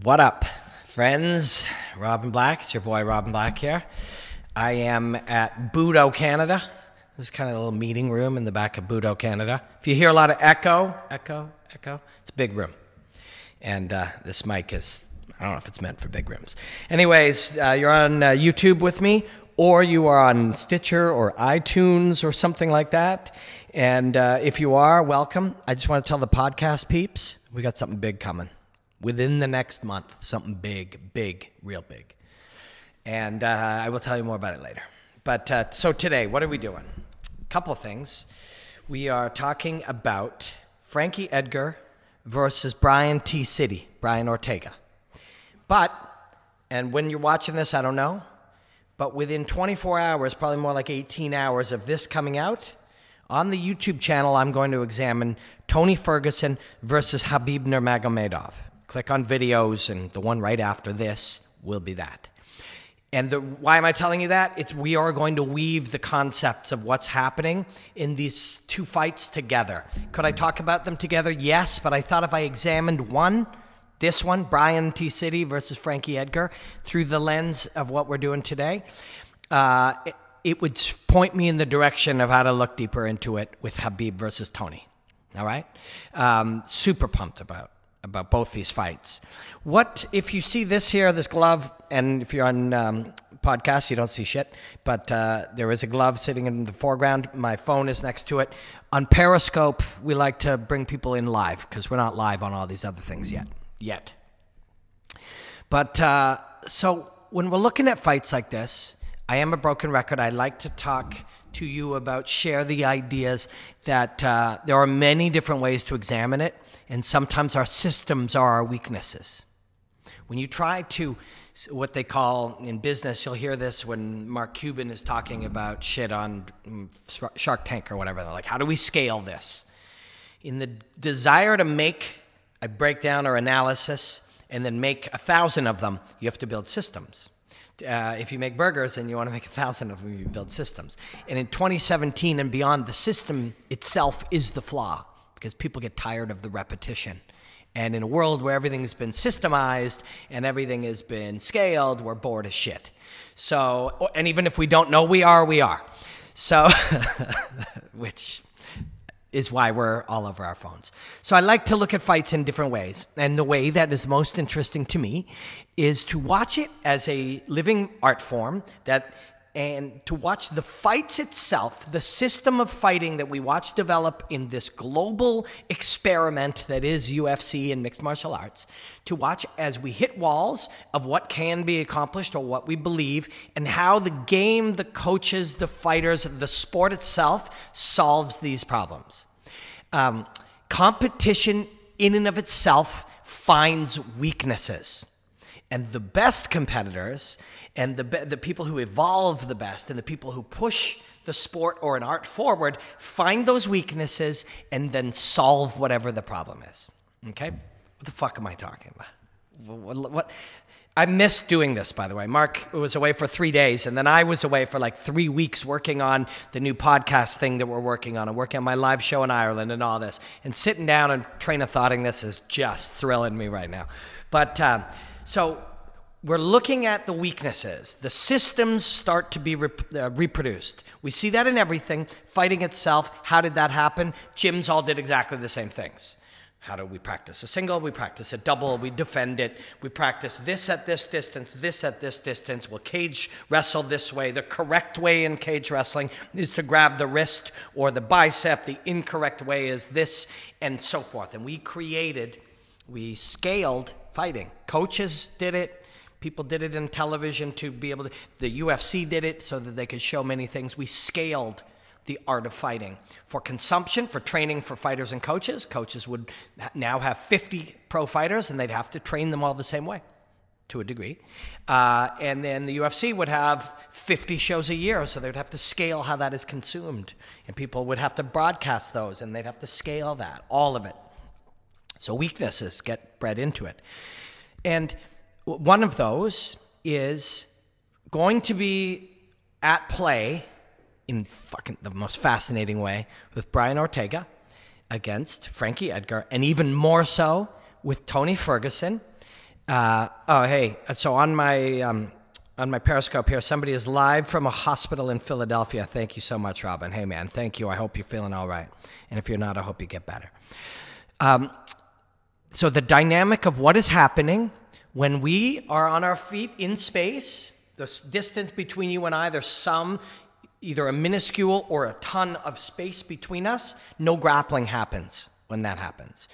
What up, friends? Robin Black, it's your boy Robin Black here. I am at Budo, Canada. This is kind of a little meeting room in the back of Budo, Canada. If you hear a lot of echo, it's a big room. And this mic is, I don't know if it's meant for big rooms. Anyways, you're on YouTube with me, or you are on Stitcher or iTunes or something like that. And if you are, welcome. I just want to tell the podcast peeps, we got something big coming. Within the next month, something big, real big. And I will tell you more about it later. But so today, what are we doing? A couple of things. We are talking about Frankie Edgar versus Brian Ortega. And when you're watching this, I don't know, but within 24 hours, probably more like 18 hours of this coming out, on the YouTube channel, I'm going to examine Tony Ferguson versus Khabib Nurmagomedov. Click on videos, and the one right after this will be that. And why am I telling you that? We are going to weave the concepts of what's happening in these two fights together. Could I talk about them together? Yes, but I thought if I examined this one, Brian T. versus Frankie Edgar, through the lens of what we're doing today, it would point me in the direction of how to look deeper into it with Khabib versus Tony. All right? Super pumped about both these fights. What if you see this here, this glove, and if you're on podcast, you don't see shit, but there is a glove sitting in the foreground. My phone is next to it. On Periscope, we like to bring people in live because we're not live on all these other things yet. But so when we're looking at fights like this, I am a broken record. I like to talk to you about, share the ideas that there are many different ways to examine it, and sometimes our systems are our weaknesses. When you try to, what they call in business, you'll hear this when Mark Cuban is talking about shit on Shark Tank or whatever. They're like, how do we scale this? In the desire to make a breakdown or analysis and then make 1,000 of them, you have to build systems. If you make burgers and you want to make 1,000 of them, you build systems. And in 2017 and beyond, the system itself is the flaw because people get tired of the repetition. And in a world where everything has been systemized and everything has been scaled, we're bored as shit. So, and even if we don't know we are. So, which is why we're all over our phones. So I like to look at fights in different ways. And the way that is most interesting to me is to watch it as a living art form, and to watch the fights itself, the system of fighting that we watch develop in this global experiment that is UFC and mixed martial arts, to watch as we hit walls of what can be accomplished or what we believe, and how the game, the coaches, the fighters, the sport itself solves these problems. Competition in and of itself finds weaknesses. And the best competitors and the people who evolve the best and the people who push the sport or an art forward find those weaknesses and then solve whatever the problem is. Okay? What the fuck am I talking about? What? I missed doing this, by the way. Mark was away for 3 days, and then I was away for like 3 weeks working on the new podcast thing that we're working on and working on my live show in Ireland and all this. And sitting down and train of thoughting this is just thrilling me right now. But so we're looking at the weaknesses. The systems start to be reproduced. We see that in everything. Fighting itself, how did that happen? Gyms all did exactly the same things. How do we practice a single? We practice a double. We defend it. We practice this at this distance, this at this distance. We'll cage wrestle this way. The correct way in cage wrestling is to grab the wrist or the bicep. The incorrect way is this, and so forth. And we scaled fighting. Coaches did it. People did it in television to be able to. The UFC did it so that they could show many things. We scaled the art of fighting. For consumption, for training for fighters and coaches, coaches would now have 50 pro fighters and they'd have to train them all the same way, to a degree. And then the UFC would have 50 shows a year, so they'd have to scale how that is consumed. And people would have to broadcast those and they'd have to scale that, all of it. So weaknesses get bred into it. And one of those is going to be at play in fucking the most fascinating way with Brian Ortega against Frankie Edgar, and even more so with Tony Ferguson Oh, hey. So on my Periscope here, somebody is live from a hospital in Philadelphia. Thank you so much, Robin. Hey, man, thank you. I hope you're feeling all right. And if you're not, I hope you get better. So the dynamic of what is happening when we are on our feet in space, the distance between you and I, there's either a minuscule or a ton of space between us. No grappling happens when that happens.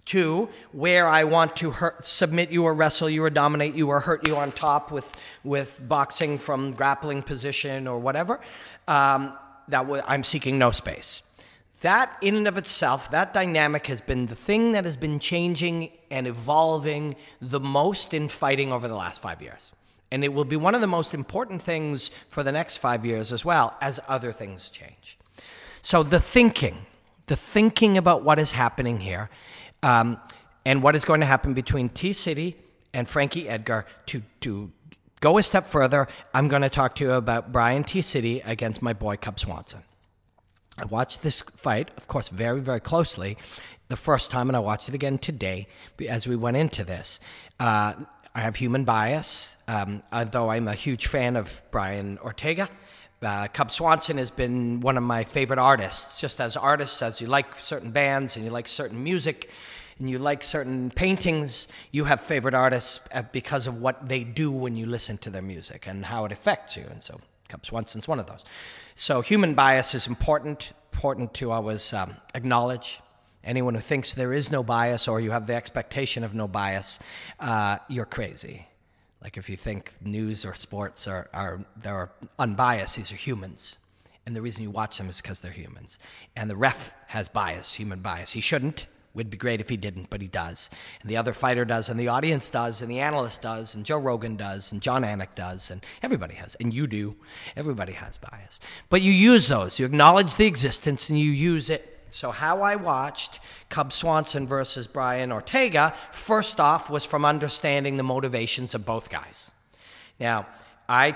2, where I want to submit you or wrestle you or dominate you or hurt you on top with boxing from grappling position or whatever, I'm seeking no space. That in and of itself, that dynamic has been the thing that has been changing and evolving the most in fighting over the last 5 years. And it will be one of the most important things for the next 5 years as well as other things change. So the thinking about what is happening here, and what is going to happen between T-City and Frankie Edgar. To go a step further, I'm going to talk to you about Brian T-City against my boy Cub Swanson. I watched this fight, of course, very, very closely the first time, and I watched it again today as we went into this. I have human bias, although I'm a huge fan of Brian Ortega. Cub Swanson has been one of my favorite artists, just as artists, as you like certain bands and you like certain music and you like certain paintings, you have favorite artists because of what they do when you listen to their music and how it affects you. And so Cub Swanson's one of those. So human bias is important to always acknowledge. Anyone who thinks there is no bias or you have the expectation of no bias, you're crazy. Like if you think news or sports they're unbiased, these are humans. And the reason you watch them is because they're humans. And the ref has bias, human bias. He shouldn't. Would be great if he didn't, but he does. And the other fighter does, and the audience does, and the analyst does, and Joe Rogan does, and John Anik does, and everybody has, and you do. Everybody has bias. But you use those. You acknowledge the existence, and you use it. So how I watched Cub Swanson versus Brian Ortega, first off, was from understanding the motivations of both guys. Now, I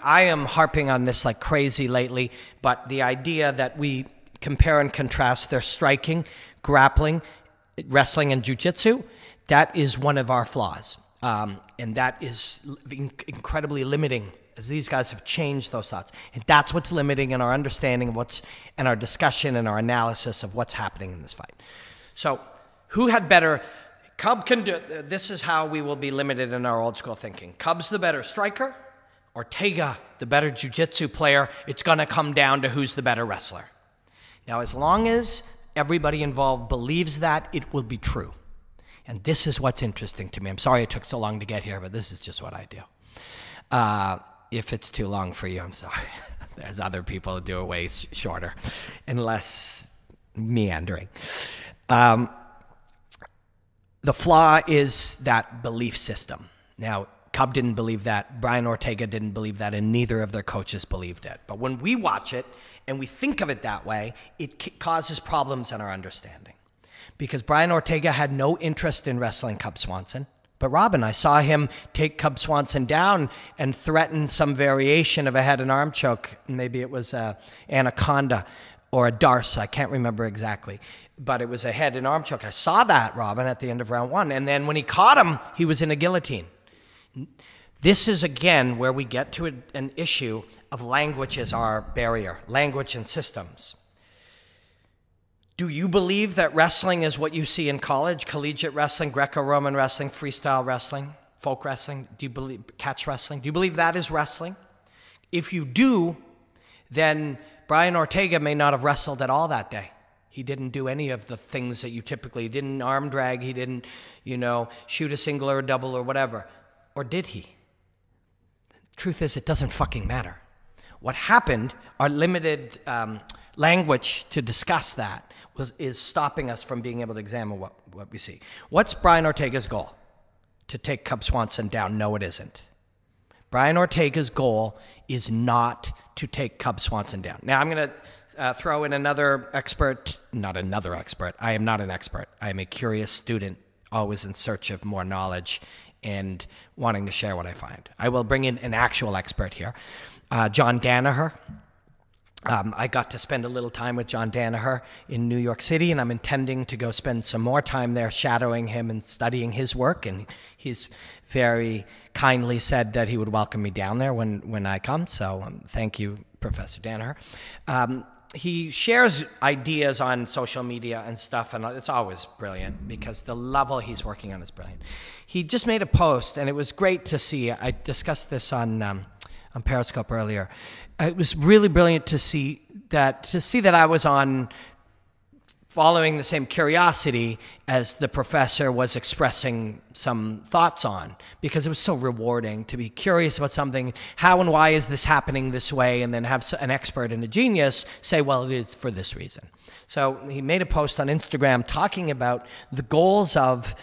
am harping on this like crazy lately, but the idea that we compare and contrast their striking, grappling, wrestling, and jiu-jitsu, that is one of our flaws. And that is incredibly limiting, as these guys have changed those thoughts. And that's what's limiting in our understanding of and our discussion and our analysis of what's happening in this fight. So who had better? Cub can do, this is how we will be limited in our old school thinking. Cub's the better striker, Ortega the better jiu-jitsu player. It's going to come down to who's the better wrestler. Now, as long as everybody involved believes that, it will be true. And this is what's interesting to me. I'm sorry it took so long to get here, but this is just what I do. If it's too long for you, I'm sorry. There's other people who do it way shorter and less meandering. The flaw is that belief system. Now, Cub didn't believe that, Brian Ortega didn't believe that, and neither of their coaches believed it. But when we watch it and we think of it that way, it causes problems in our understanding. Because Brian Ortega had no interest in wrestling Cub Swanson. But Robin, I saw him take Cub Swanson down and threaten some variation of a head and arm choke. Maybe it was a anaconda or a darce. I can't remember exactly. But it was a head and arm choke. I saw that, Robin, at the end of round 1. And then when he caught him, he was in a guillotine. This is, again, where we get to an issue of language as our barrier, language and systems. Do you believe that wrestling is what you see in college? Collegiate wrestling, Greco-Roman wrestling, freestyle wrestling, folk wrestling? Do you believe catch wrestling? Do you believe that is wrestling? If you do, then Brian Ortega may not have wrestled at all that day. He didn't do any of the things that you typically, he didn't arm drag, he didn't, shoot a single or a double or whatever. Or did he? The truth is, it doesn't fucking matter. What happened, our limited language to discuss that, is stopping us from being able to examine what we see. What's Brian Ortega's goal? To take Cub Swanson down? No, it isn't. Brian Ortega's goal is not to take Cub Swanson down. Now, I'm going to throw in another expert. Not another expert. I am not an expert. I am a curious student, always in search of more knowledge and wanting to share what I find. I will bring in an actual expert here. John Danaher I got to spend a little time with John Danaher in New York City, and I'm intending to go spend some more time there shadowing him and studying his work. And he's very kindly said that he would welcome me down there when I come. So thank you, Professor Danaher. He shares ideas on social media and stuff, and it's always brilliant because the level he's working on is brilliant. He just made a post, and it was great to see. I discussed this on Periscope earlier. It was really brilliant to see that I was on following the same curiosity as the professor was expressing some thoughts on, because it was so rewarding to be curious about something. How and why is this happening this way? And then have an expert and a genius say, well, it is for this reason. So he made a post on Instagram talking about the goals of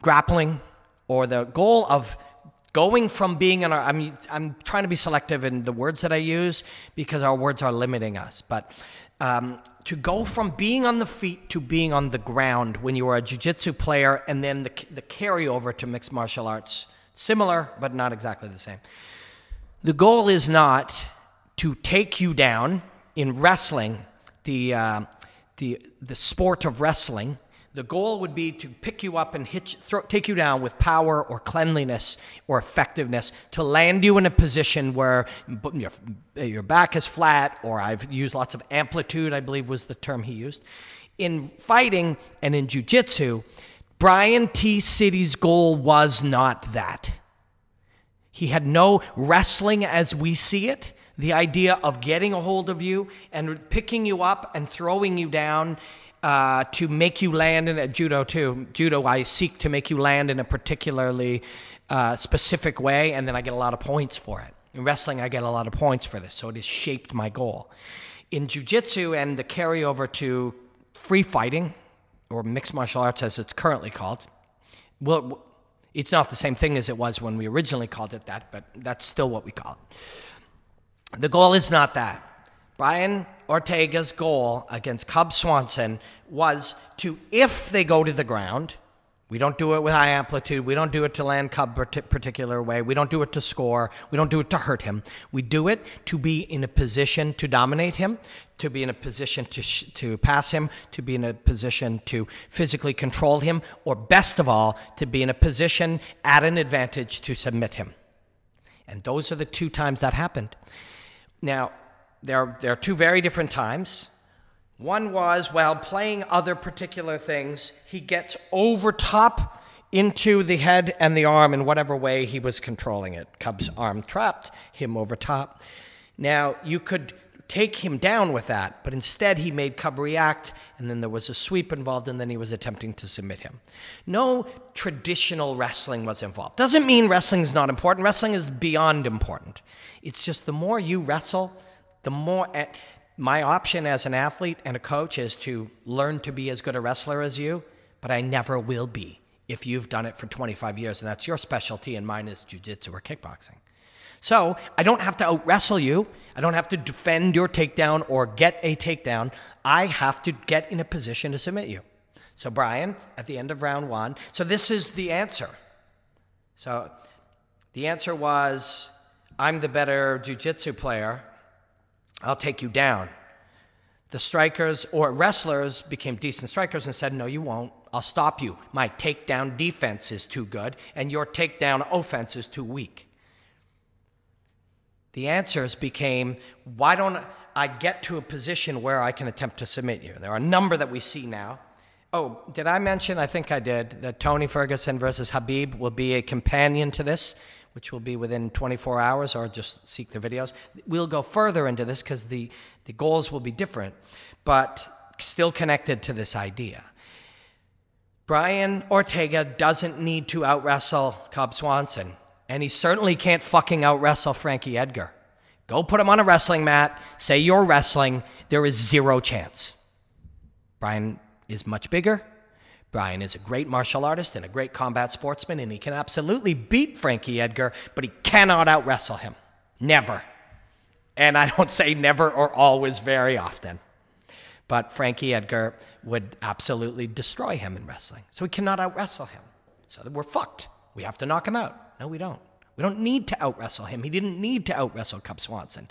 grappling, or the goal of going from being I'm trying to be selective in the words that I use because our words are limiting us, but to go from being on the feet to being on the ground when you are a jiu-jitsu player, and then the carryover to mixed martial arts, similar but not exactly the same. The goal is not to take you down in wrestling, the sport of wrestling. The goal would be to pick you up and take you down with power or cleanliness or effectiveness, to land you in a position where your back is flat, or I've used lots of amplitude, I believe was the term he used. In fighting and in jiu-jitsu, Brian T. City's goal was not that. He had no wrestling as we see it, the idea of getting a hold of you and picking you up and throwing you down to make you land in a judo too. Judo, I seek to make you land in a particularly specific way, and then I get a lot of points for it. In wrestling, I get a lot of points for this, so it has shaped my goal. In jiu-jitsu and the carryover to free fighting, or mixed martial arts as it's currently called, well, it's not the same thing as it was when we originally called it that, but that's still what we call it. The goal is not that. Brian Ortega's goal against Cub Swanson was to, if they go to the ground, we don't do it with high amplitude, we don't do it to land Cub a particular way, we don't do it to score, we don't do it to hurt him. We do it to be in a position to dominate him, to be in a position to pass him, to be in a position to physically control him, or best of all, to be in a position at an advantage to submit him. And those are the two times that happened. Now, there are two very different times. One was, while playing other particular things, he gets over top into the head and the arm in whatever way he was controlling it. Cub's arm trapped, him over top. Now, you could take him down with that, but instead he made Cub react, and then there was a sweep involved, and then he was attempting to submit him. No traditional wrestling was involved. Doesn't mean wrestling is not important. Wrestling is beyond important. It's just the more you wrestle, the more. My option as an athlete and a coach is to learn to be as good a wrestler as you, but I never will be if you've done it for 25 years, and that's your specialty, and mine is jiu-jitsu or kickboxing. So I don't have to out-wrestle you. I don't have to defend your takedown or get a takedown. I have to get in a position to submit you. So Brian, at the end of round one, so this is the answer. So the answer was, I'm the better jiu-jitsu player, I'll take you down. The strikers or wrestlers became decent strikers and said, no, you won't. I'll stop you. My takedown defense is too good, and your takedown offense is too weak. The answers became, why don't I get to a position where I can attempt to submit you? There are a number that we see now. Oh, did I mention, I think I did, that Tony Ferguson versus Khabib will be a companion to this, which will be within 24 hours, or just seek the videos. We'll go further into this because the goals will be different, but still connected to this idea. Brian Ortega doesn't need to out-wrestle Cub Swanson, and he certainly can't fucking out-wrestle Frankie Edgar. Go put him on a wrestling mat, say you're wrestling, there is zero chance. Brian is much bigger. Brian is a great martial artist and a great combat sportsman, and he can absolutely beat Frankie Edgar, but he cannot out-wrestle him. Never. And I don't say never or always very often. But Frankie Edgar would absolutely destroy him in wrestling. So we cannot out-wrestle him. So we're fucked. We have to knock him out. No, we don't. We don't need to out-wrestle him. He didn't need to out-wrestle Cub Swanson.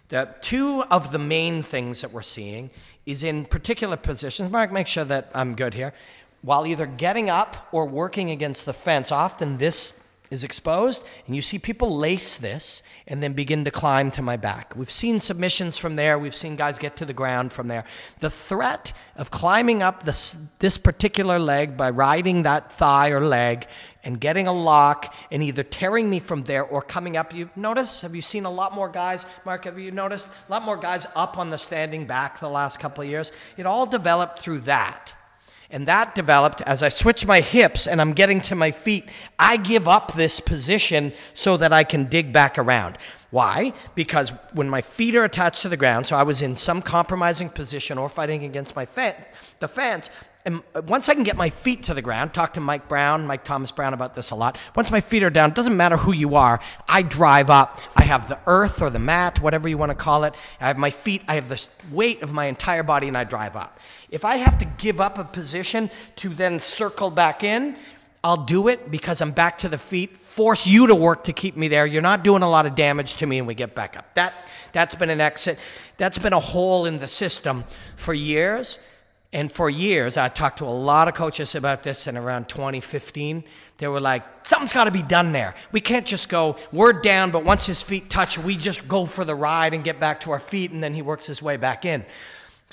The two of the main things that we're seeing is in particular positions. Mark, make sure that I'm good here. While either getting up or working against the fence, often this is exposed, and you see people lace this and then begin to climb to my back. We've seen submissions from there. We've seen guys get to the ground from there. The threat of climbing up this particular leg by riding that thigh or leg and getting a lock and either tearing me from there or coming up. You notice? Have you seen a lot more guys? Mark, have you noticed? A lot more guys up on the standing back the last couple of years. It all developed through that. And that developed as I switch my hips and I'm getting to my feet. I give up this position so that I can dig back around. Why? Because when my feet are attached to the ground, so I was in some compromising position or fighting against the fence, and once I can get my feet to the ground, talk to Mike Thomas Brown about this a lot. Once my feet are down, it doesn't matter who you are, I drive up. I have the earth or the mat, whatever you want to call it. I have my feet, I have the weight of my entire body, and I drive up. If I have to give up a position to then circle back in, I'll do it because I'm back to the feet, force you to work to keep me there. You're not doing a lot of damage to me, and we get back up. That's been an exit. That's been a hole in the system for years. And for years, I talked to a lot of coaches about this, and around 2015, they were like, something's got to be done there. We can't just go, we're down, but once his feet touch, we just go for the ride and get back to our feet, and then he works his way back in.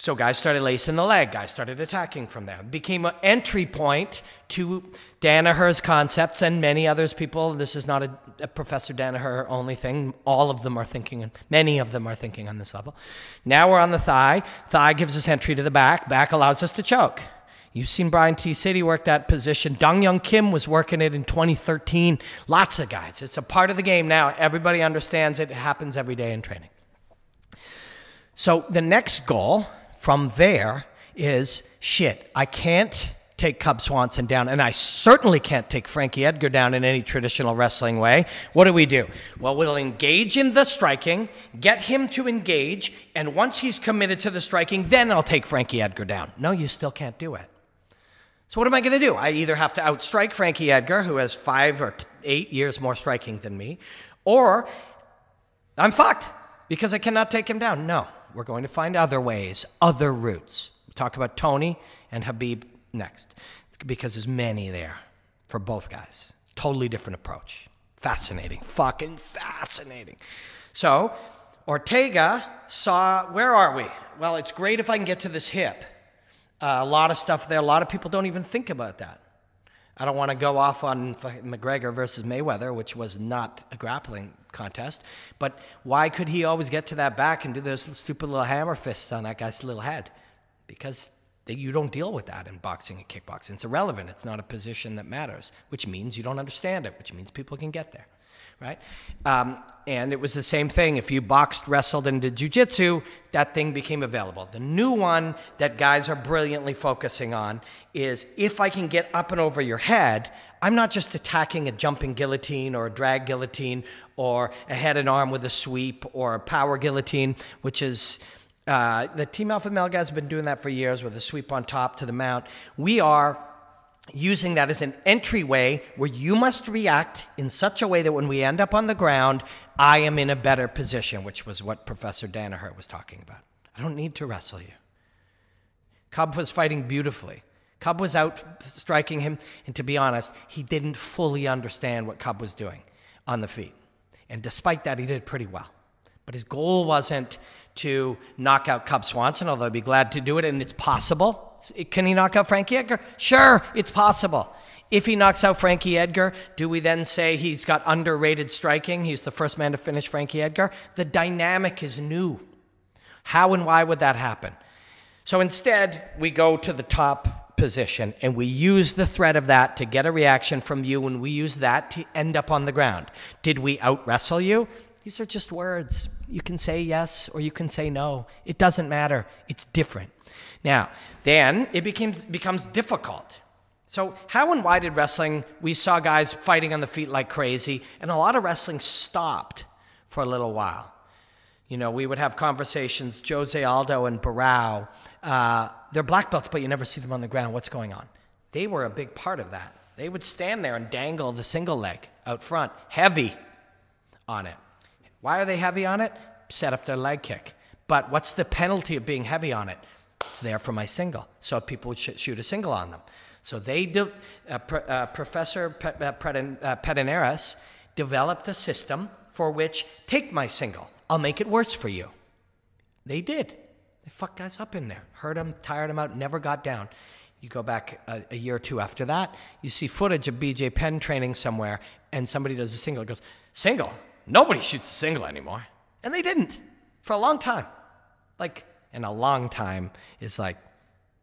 So guys started lacing the leg. Guys started attacking from there. It became an entry point to Danaher's concepts and many others people. This is not a Professor Danaher only thing. All of them are thinking, many of them are thinking on this level. Now we're on the thigh. Thigh gives us entry to the back. Back allows us to choke. You've seen Brian T. City work that position. Dong Young Kim was working it in 2013. Lots of guys. It's a part of the game now. Everybody understands it. It happens every day in training. So the next goal from there is, shit, I can't take Cub Swanson down, and I certainly can't take Frankie Edgar down in any traditional wrestling way. What do? Well, we'll engage in the striking, get him to engage, and once he's committed to the striking, then I'll take Frankie Edgar down. No, you still can't do it. So what am I going to do? I either have to outstrike Frankie Edgar, who has 5 or 8 years more striking than me, or I'm fucked because I cannot take him down. No. We're going to find other ways, other routes. We'll talk about Tony and Khabib next, because there's many there for both guys. Totally different approach. Fascinating. Fucking fascinating. So Ortega saw, where are we? Well, it's great if I can get to this hip. A lot of stuff there. A lot of people don't even think about that. I don't want to go off on McGregor versus Mayweather, which was not a grappling contest. But why could he always get to that back and do those stupid little hammer fists on that guy's little head? Because you don't deal with that in boxing and kickboxing. It's irrelevant. It's not a position that matters, which means you don't understand it, which means people can get there, right? And it was the same thing. If you boxed, wrestled, and did jiu-jitsu, that thing became available. The new one that guys are brilliantly focusing on is, if I can get up and over your head, I'm not just attacking a jumping guillotine or a drag guillotine or a head and arm with a sweep or a power guillotine, which is the Team Alpha Male guys have been doing that for years with a sweep on top to the mount. We are using that as an entryway where you must react in such a way that when we end up on the ground, I am in a better position, which was what Professor Danaher was talking about. I don't need to wrestle you. Cub was fighting beautifully. Cub was out striking him, and to be honest, he didn't fully understand what Cub was doing on the feet. And despite that, he did pretty well. But his goal wasn't to knock out Cub Swanson, although I'd be glad to do it, and it's possible. Can he knock out Frankie Edgar? Sure, it's possible. If he knocks out Frankie Edgar, do we then say he's got underrated striking? He's the first man to finish Frankie Edgar? The dynamic is new. How and why would that happen? So instead, we go to the top position, and we use the threat of that to get a reaction from you, and we use that to end up on the ground. Did we out-wrestle you? These are just words. You can say yes or you can say no. It doesn't matter. It's different. Now, then it becomes difficult. So how and why did wrestling, we saw guys fighting on the feet like crazy, and a lot of wrestling stopped for a little while. You know, we would have conversations, Jose Aldo and Barao, they're black belts, but you never see them on the ground. What's going on? They were a big part of that. They would stand there and dangle the single leg out front, heavy. on it. Why are they heavy on it? Set up their leg kick. But what's the penalty of being heavy on it? It's there for my single. So people would shoot a single on them. So they do. Professor Pedinares developed a system for which, take my single, I'll make it worse for you. They did. They fucked guys up in there. Hurt them, tired them out, never got down. You go back a year or two after that, you see footage of BJ Penn training somewhere, and somebody does a single. It goes, single? Nobody shoots a single anymore. And they didn't for a long time. And a long time is like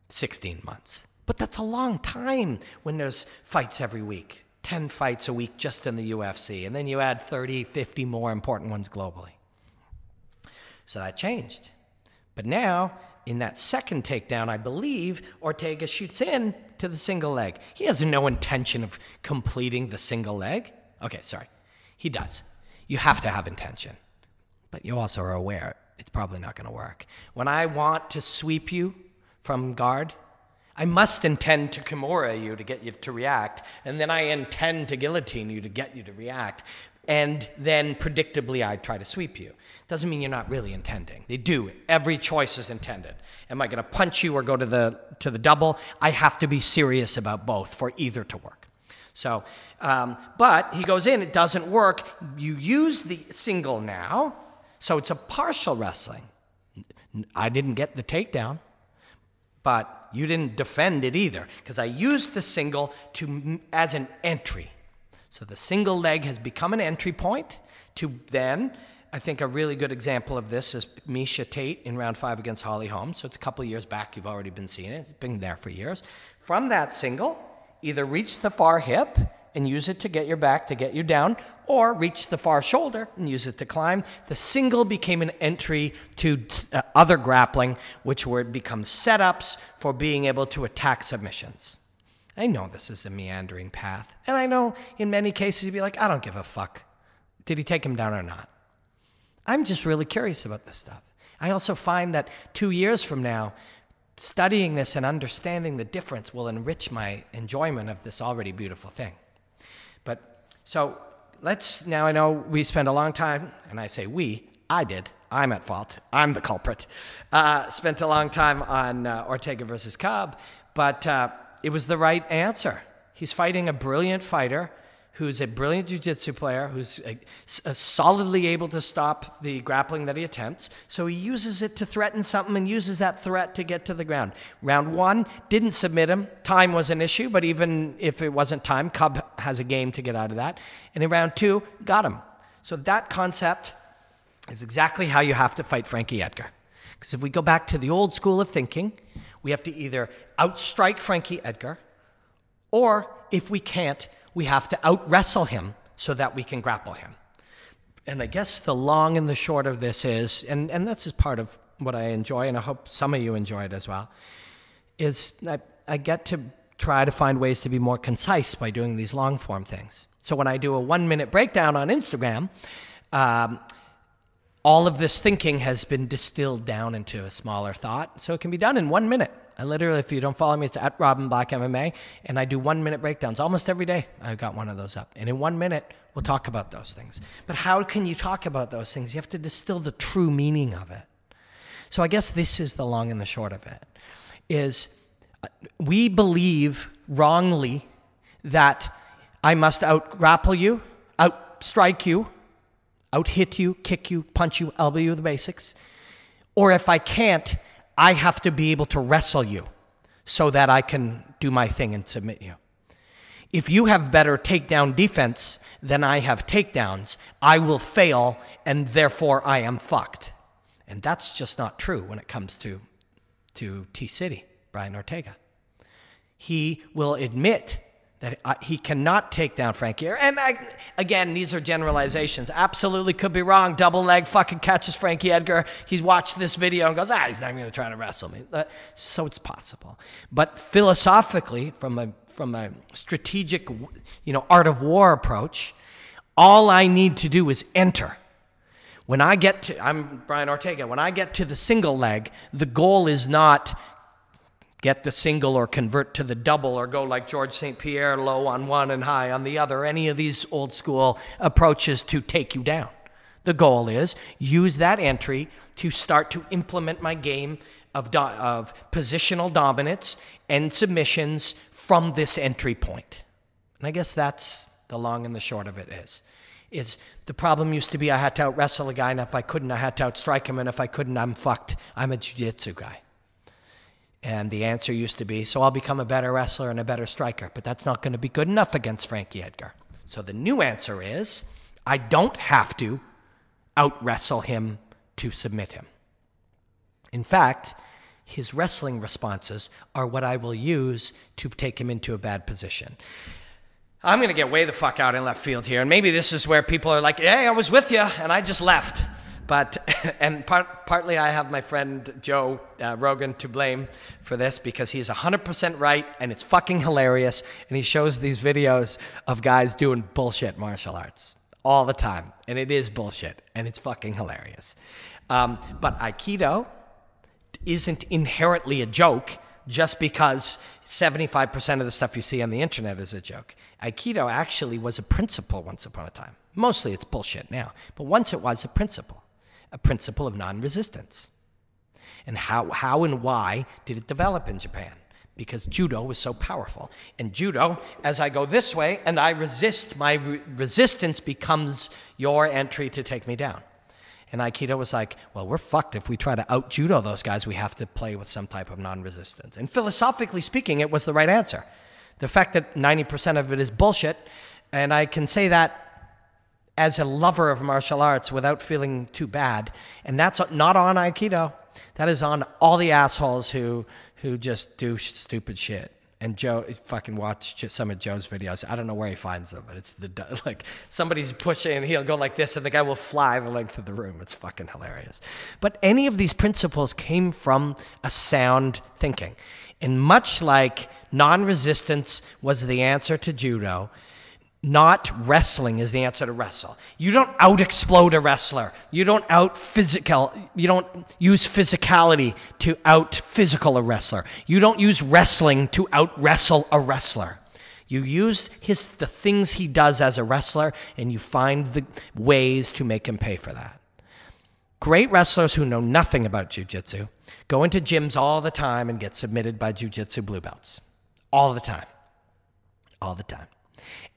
16 months. But that's a long time when there's fights every week. 10 fights a week just in the UFC. And then you add 30, 50 more important ones globally. So that changed. But now, in that second takedown, I believe Ortega shoots in to the single leg. He has no intention of completing the single leg. Okay, sorry. He does. You have to have intention. But you also are aware it's probably not going to work. When I want to sweep you from guard, I must intend to Kimura you to get you to react, and then I intend to guillotine you to get you to react, and then predictably I try to sweep you. Doesn't mean you're not really intending. They do. Every choice is intended. Am I going to punch you or go to the double? I have to be serious about both for either to work. So, but he goes in, it doesn't work. You use the single now, so it's a partial wrestling. I didn't get the takedown, but you didn't defend it either, because I used the single as an entry. So the single leg has become an entry point to then, I think a really good example of this is Miesha Tate in round 5 against Holly Holm. So it's a couple of years back, you've already been seeing it. It's been there for years. From that single, either reach the far hip and use it to get your back to get you down, or reach the far shoulder and use it to climb. The single became an entry to other grappling, which were become setups for being able to attack submissions. I know this is a meandering path, and I know in many cases you'd be like, I don't give a fuck. Did he take him down or not? I'm just really curious about this stuff. I also find that 2 years from now, studying this and understanding the difference will enrich my enjoyment of this already beautiful thing. But so now I know we spent a long time, and I say we, I did. I'm at fault. I'm the culprit. Spent a long time on Ortega versus Cobb, but it was the right answer. He's fighting a brilliant fighter who's a brilliant jiu-jitsu player, who's solidly able to stop the grappling that he attempts. So he uses it to threaten something and uses that threat to get to the ground. Round 1, didn't submit him. Time was an issue, but even if it wasn't time, Cub has a game to get out of that. And in round 2, got him. So that concept is exactly how you have to fight Frankie Edgar. Because if we go back to the old school of thinking, we have to either outstrike Frankie Edgar, or if we can't, we have to out-wrestle him so that we can grapple him. And I guess the long and the short of this is, and this is part of what I enjoy, and I hope some of you enjoy it as well, is that I get to try to find ways to be more concise by doing these long-form things. So when I do a 1-minute breakdown on Instagram, all of this thinking has been distilled down into a smaller thought, so it can be done in 1 minute. I literally, if you don't follow me, it's at Robin Black MMA, and I do 1-minute breakdowns almost every day. I've got one of those up. And in 1 minute, we'll talk about those things. But how can you talk about those things? You have to distill the true meaning of it. So I guess this is the long and the short of it, is we believe wrongly that I must out-grapple you, out-strike you, out-hit you, kick you, punch you, elbow you, the basics. Or if I can't, I have to be able to wrestle you so that I can do my thing and submit you. If you have better takedown defense than I have takedowns, I will fail, and therefore I am fucked. And that's just not true when it comes to T-City, Brian Ortega. He will admit that he cannot take down Frankie. And again, these are generalizations. Absolutely could be wrong. Double leg fucking catches Frankie Edgar. He's watched this video and goes, he's not even going to try to wrestle me. So it's possible. But philosophically, from a strategic, art of war approach, all I need to do is enter. When I get to, I'm Brian Ortega, when I get to the single leg, the goal is not get the single or convert to the double or go like George St. Pierre, low on one and high on the other, any of these old school approaches to take you down. The goal is use that entry to start to implement my game of positional dominance and submissions from this entry point. And I guess that's the long and the short of it is the problem used to be I had to out-wrestle a guy, and if I couldn't, I had to outstrike him, and if I couldn't, I'm fucked. I'm a jiu-jitsu guy. And the answer used to be, so I'll become a better wrestler and a better striker, but that's not going to be good enough against Frankie Edgar. So the new answer is, I don't have to out-wrestle him to submit him. In fact, his wrestling responses are what I will use to take him into a bad position. I'm going to get way the fuck out in left field here, and maybe this is where people are like, hey, I was with you, and I just left. But, and partly I have my friend Joe Rogan to blame for this, because he's 100% right, and it's fucking hilarious, and he shows these videos of guys doing bullshit martial arts all the time, and it is bullshit, and it's fucking hilarious. But Aikido isn't inherently a joke just because 75% of the stuff you see on the internet is a joke. Aikido actually was a principle once upon a time. Mostly it's bullshit now, but once it was a principle of non-resistance. And how and why did it develop in Japan? Because judo was so powerful. And judo, as I go this way and I resist, my resistance becomes your entry to take me down. And Aikido was like, well, we're fucked if we try to out-judo those guys. We have to play with some type of non-resistance. And philosophically speaking, it was the right answer. The fact that 90% of it is bullshit, and I can say that as a lover of martial arts without feeling too bad. And that's not on Aikido. That is on all the assholes who just do stupid shit. And Joe, fucking watch some of Joe's videos. I don't know where he finds them, but it's like somebody's pushing and he'll go like this and the guy will fly the length of the room. It's fucking hilarious. But any of these principles came from a sound thinking. And much like non-resistance was the answer to judo, not wrestling is the answer to wrestle. You don't out-explode a wrestler. You don't you don't use physicality to out-physical a wrestler. You don't use wrestling to out-wrestle a wrestler. You use the things he does as a wrestler, and you find the ways to make him pay for that. Great wrestlers who know nothing about jiu-jitsu go into gyms all the time and get submitted by jiu-jitsu blue belts. All the time. All the time.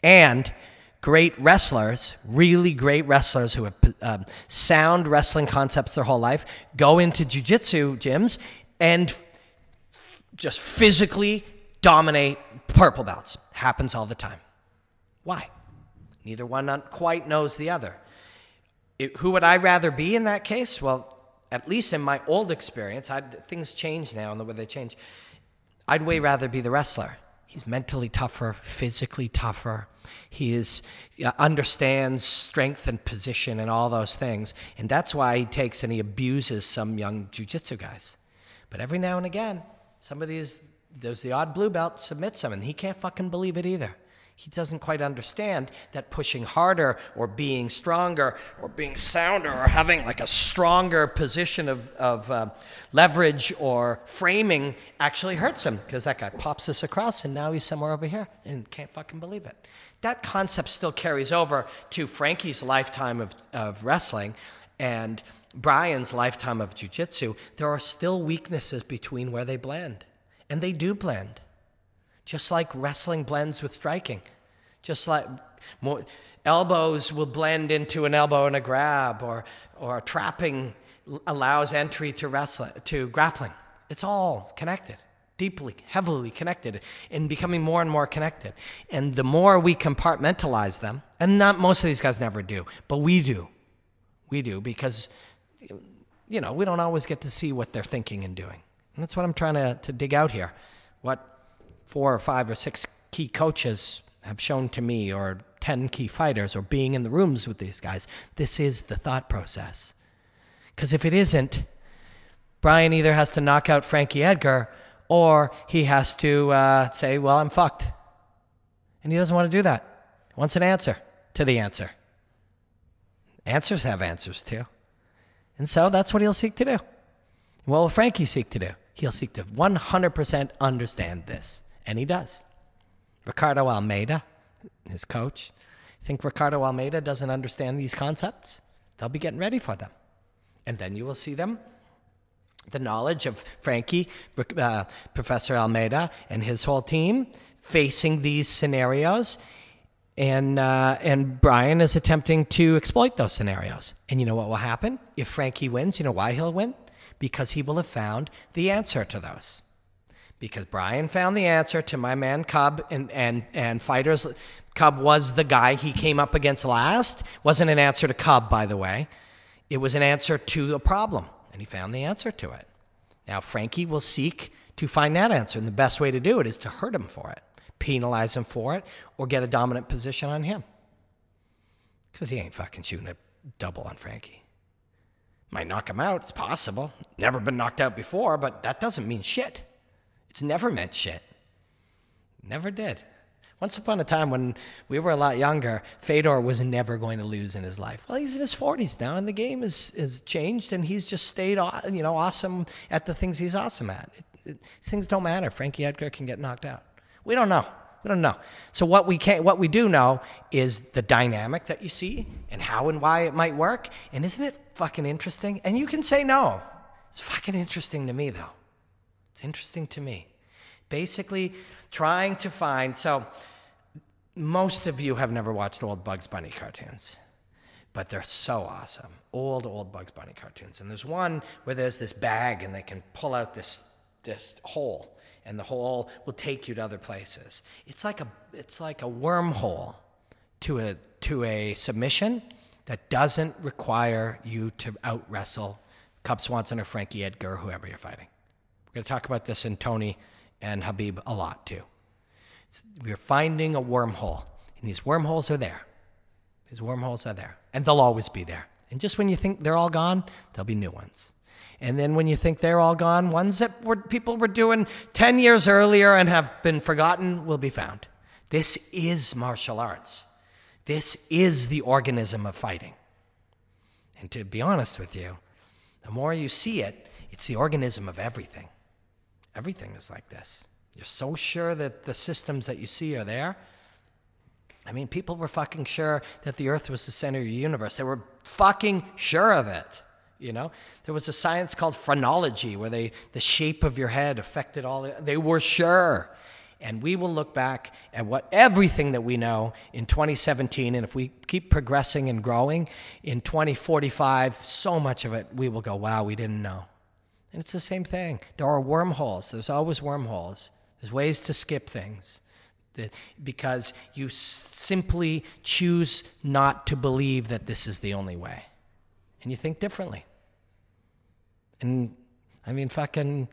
And great wrestlers, really great wrestlers who have sound wrestling concepts their whole life, go into jiu-jitsu gyms and just physically dominate purple belts. Happens all the time. Why? Neither one quite knows the other. Who would I rather be in that case? Well, at least in my old experience, things change now in the way they change. I'd way rather be the wrestler. He's mentally tougher, physically tougher. He understands strength and position and all those things. And that's why he takes and he abuses some young jiu-jitsu guys. But every now and again, some of these, there's the odd blue belt submits him, and he can't fucking believe it either. He doesn't quite understand that pushing harder or being stronger or being sounder or having like a stronger position of leverage or framing actually hurts him, because that guy pops this across and now he's somewhere over here and can't fucking believe it. That concept still carries over to Frankie's lifetime of wrestling and Brian's lifetime of jiu-jitsu. There are still weaknesses between where they blend, and they do blend. Just like wrestling blends with striking. Just like elbows will blend into an elbow and a grab, or trapping allows entry to grappling. It's all connected, deeply, heavily connected, and becoming more and more connected. And the more we compartmentalize them, and not most of these guys never do, but we do. We do, because, we don't always get to see what they're thinking and doing. And that's what I'm trying to dig out here. What 4 or 5 or 6 key coaches have shown to me, or 10 key fighters, or being in the rooms with these guys. This is the thought process. Because if it isn't, Brian either has to knock out Frankie Edgar, or he has to say, well, I'm fucked. And he doesn't want to do that. He wants an answer to the answer. Answers have answers too. And so that's what he'll seek to do. What will Frankie seek to do? He'll seek to 100% understand this. And he does. Ricardo Almeida, his coach. Think Ricardo Almeida doesn't understand these concepts? They'll be getting ready for them. And then you will see them, the knowledge of Frankie, Professor Almeida, and his whole team facing these scenarios. And Brian is attempting to exploit those scenarios. And you know what will happen? If Frankie wins, you know why he'll win? Because he will have found the answer to those. Because Brian found the answer to my man Cub and fighters. Cub was the guy he came up against last. Wasn't an answer to Cub, by the way. It was an answer to a problem. And he found the answer to it. Now, Frankie will seek to find that answer. And the best way to do it is to hurt him for it. Penalize him for it, or get a dominant position on him. Because he ain't fucking shooting a double on Frankie. Might knock him out, it's possible. Never been knocked out before, but that doesn't mean shit. It's never meant shit. Never did. Once upon a time when we were a lot younger, Fedor was never going to lose in his life. Well, he's in his 40s now, and the game is changed, and he's just stayed awesome at the things he's awesome at. Things don't matter. Frankie Edgar can get knocked out. We don't know. We don't know. So what we do know is the dynamic that you see and how and why it might work. And isn't it fucking interesting? And you can say no. It's fucking interesting to me, though. It's interesting to me. Basically, trying to find... So most of you have never watched old Bugs Bunny cartoons, but they're so awesome. Old Bugs Bunny cartoons. And there's one where there's this bag and they can pull out this hole. And the hole will take you to other places. It's like a wormhole to a submission that doesn't require you to out-wrestle Cub Swanson or Frankie Edgar or whoever you're fighting. We're going to talk about this in Tony and Habib a lot, too. We're finding a wormhole, and these wormholes are there. These wormholes are there, and they'll always be there. And just when you think they're all gone, there'll be new ones. And then when you think they're all gone, ones that people were doing 10 years earlier and have been forgotten will be found. This is martial arts. This is the organism of fighting. And to be honest with you, the more you see it, it's the organism of everything. Everything is like this. You're so sure that the systems that you see are there. I mean, people were fucking sure that the earth was the center of the universe. They were fucking sure of it. You know, there was a science called phrenology where the shape of your head affected they were sure. And we will look back at everything that we know in 2017. And if we keep progressing and growing in 2045, so much of it, we will go, wow, we didn't know. And it's the same thing. There are wormholes. There's always wormholes. There's ways to skip things. Because you simply choose not to believe that this is the only way. And you think differently. And, I mean, fucking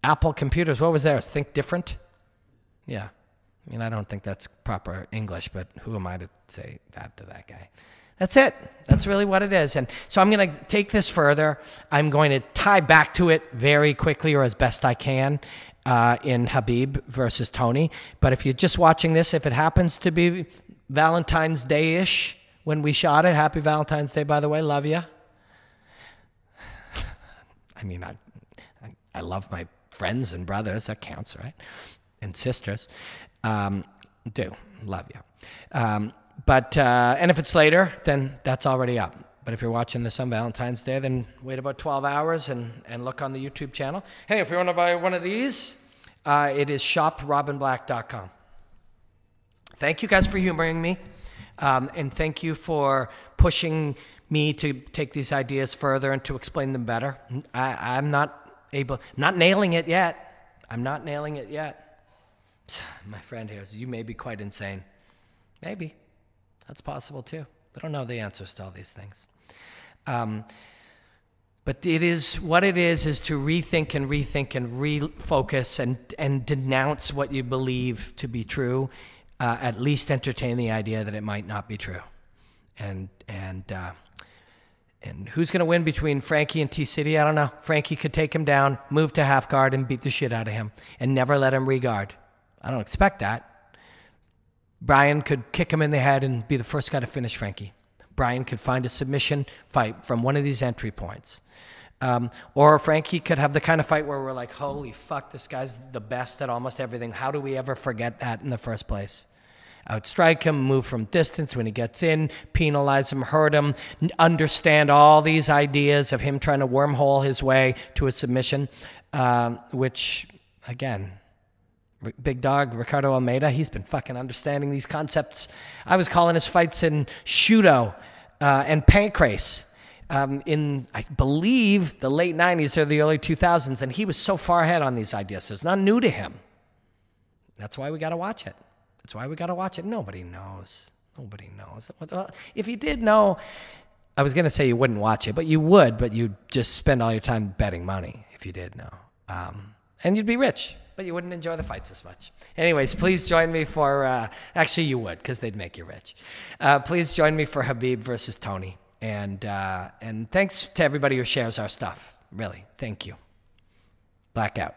Apple computers, what was theirs? Think different? Yeah. I mean, I don't think that's proper English, but who am I to say that to that guy? That's it. That's really what it is. And so I'm going to take this further. I'm going to tie back to it very quickly or as best I can in Habib versus Tony. But if you're just watching this, if it happens to be Valentine's Day-ish when we shot it, happy Valentine's Day, by the way, love ya. I mean, I love my friends and brothers. That counts, right? And sisters. Do. Love you. And if it's later, then that's already up. But if you're watching this on Valentine's Day, then wait about 12 hours and look on the YouTube channel. Hey, if you want to buy one of these, it is shoprobinblack.com. Thank you guys for humoring me. And thank you for pushing me to take these ideas further and to explain them better. I'm not nailing it yet. I'm not nailing it yet. My friend here, you may be quite insane. Maybe. That's possible too. I don't know the answers to all these things. But it is what it is to rethink and refocus and denounce what you believe to be true. At least entertain the idea that it might not be true. And who's going to win between Frankie and T-City? I don't know. Frankie could take him down, move to half guard, and beat the shit out of him, and never let him re-guard. I don't expect that. Brian could kick him in the head and be the first guy to finish Frankie. Brian could find a submission fight from one of these entry points. Or Frankie could have the kind of fight where we're like, holy fuck, this guy's the best at almost everything. How do we ever forget that in the first place? outstrike him, move from distance when he gets in, penalize him, hurt him, understand all these ideas of him trying to wormhole his way to a submission, which, again, big dog Ricardo Almeida, he's been fucking understanding these concepts. I was calling his fights in Shudo and Pancrase in, I believe, the late 90s or the early 2000s, and he was so far ahead on these ideas. So it's not new to him. That's why we got to watch it. That's why we got to watch it. Nobody knows. Nobody knows. Well, if you did know, I was going to say you wouldn't watch it, but you would, but you'd just spend all your time betting money if you did know. And you'd be rich, but you wouldn't enjoy the fights as much. Anyways, please join me for, actually you would, because they'd make you rich. Please join me for Khabib versus Tony. And thanks to everybody who shares our stuff. Really, thank you. Blackout.